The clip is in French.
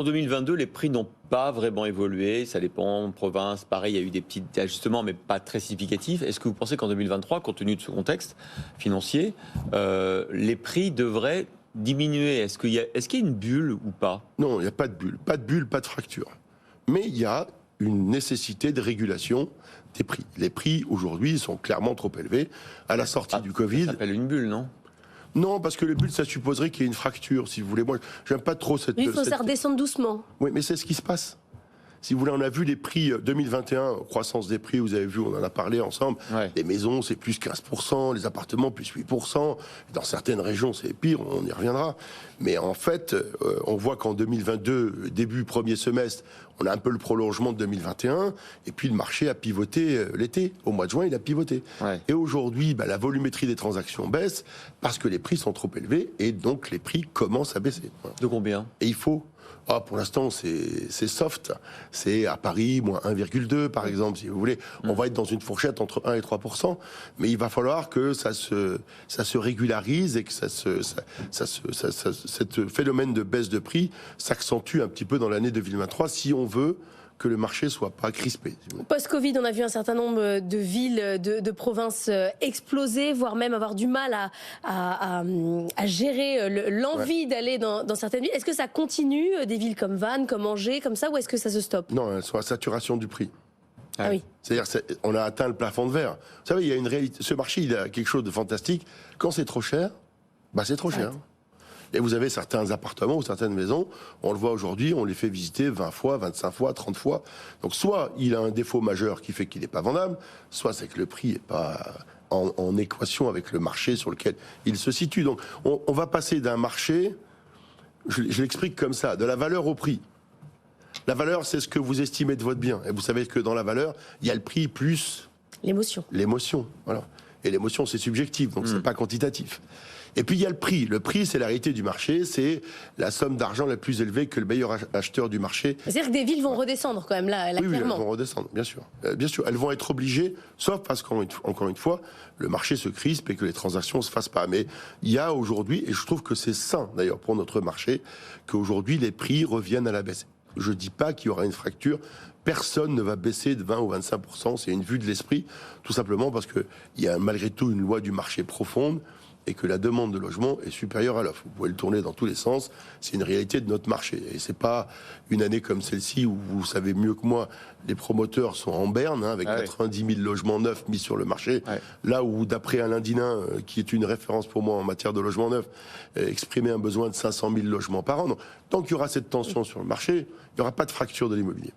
En 2022, les prix n'ont pas vraiment évolué. Ça dépend, en province, pareil, il y a eu des petits ajustements, mais pas très significatifs. Est-ce que vous pensez qu'en 2023, compte tenu de ce contexte financier, les prix devraient diminuer? Est-ce qu'il y a une bulle ou pas? Non, il n'y a pas de bulle. Pas de bulle, pas de fracture. Mais il y a une nécessité de régulation des prix. Les prix, aujourd'hui, sont clairement trop élevés. À la sortie du Covid... Ça s'appelle une bulle, non? Non, parce que le but, ça supposerait qu'il y ait une fracture, si vous voulez. Moi, j'aime pas trop cette... Il faut faire redescendre doucement. Oui, mais c'est ce qui se passe. Si vous voulez, on a vu les prix 2021, croissance des prix, vous avez vu, on en a parlé ensemble. Ouais. Les maisons, c'est plus 15%, les appartements, plus 8%. Dans certaines régions, c'est pire, on y reviendra. Mais en fait, on voit qu'en 2022, début premier semestre, on a un peu le prolongement de 2021. Et puis le marché a pivoté l'été. Au mois de juin, il a pivoté. Ouais. Et aujourd'hui, la volumétrie des transactions baisse parce que les prix sont trop élevés. Et donc, les prix commencent à baisser. Voilà. De combien? Et il faut... Ah, pour l'instant, c'est soft. C'est à Paris, moins 1,2 par exemple, si vous voulez. On va être dans une fourchette entre 1 et 3%. Mais il va falloir que ça se régularise et que ce phénomène de baisse de prix s'accentue un petit peu dans l'année 2023 si on veut que le marché soit pas crispé. Post-Covid, on a vu un certain nombre de villes, de provinces exploser, voire même avoir du mal à gérer l'envie d'aller dans certaines villes. Est-ce que ça continue, des villes comme Vannes, comme Angers, comme ça, ou est-ce que ça se stoppe? Non, elles sont à saturation du prix. Ah oui. C'est-à-dire on a atteint le plafond de verre. Vous savez, il y a une réalité. Ce marché, il a quelque chose de fantastique. Quand c'est trop cher, c'est trop cher. Et vous avez certains appartements ou certaines maisons, on le voit aujourd'hui, on les fait visiter 20 fois, 25 fois, 30 fois. Donc soit il a un défaut majeur qui fait qu'il n'est pas vendable, soit c'est que le prix n'est pas en équation avec le marché sur lequel il se situe. Donc on va passer d'un marché, je l'explique comme ça, de la valeur au prix. La valeur, c'est ce que vous estimez de votre bien. Et vous savez que dans la valeur, il y a le prix plus... l'émotion. L'émotion, voilà. Et l'émotion, c'est subjectif, donc c'est pas quantitatif. Et puis il y a le prix. Le prix, c'est la réalité du marché, c'est la somme d'argent la plus élevée que le meilleur acheteur du marché. C'est-à-dire que des villes vont redescendre quand même, là oui, clairement. Oui, elles vont redescendre, bien sûr. Bien sûr, elles vont être obligées, sauf parce qu'encore une fois, le marché se crispe et que les transactions ne se fassent pas. Mais il y a aujourd'hui, et je trouve que c'est sain d'ailleurs pour notre marché, qu'aujourd'hui les prix reviennent à la baisse. Je ne dis pas qu'il y aura une fracture. Personne ne va baisser de 20 ou 25%. C'est une vue de l'esprit, tout simplement parce qu'il y a malgré tout une loi du marché profonde et que la demande de logement est supérieure à l'offre. Vous pouvez le tourner dans tous les sens. C'est une réalité de notre marché. Et c'est pas une année comme celle-ci où vous savez mieux que moi, les promoteurs sont en berne, avec 90 000 logements neufs mis sur le marché. Là où, d'après Alain Dinin, qui est une référence pour moi en matière de logement neuf, exprimait un besoin de 500 000 logements par an. Donc, tant qu'il y aura cette tension sur le marché, il n'y aura pas de fracture de l'immobilier.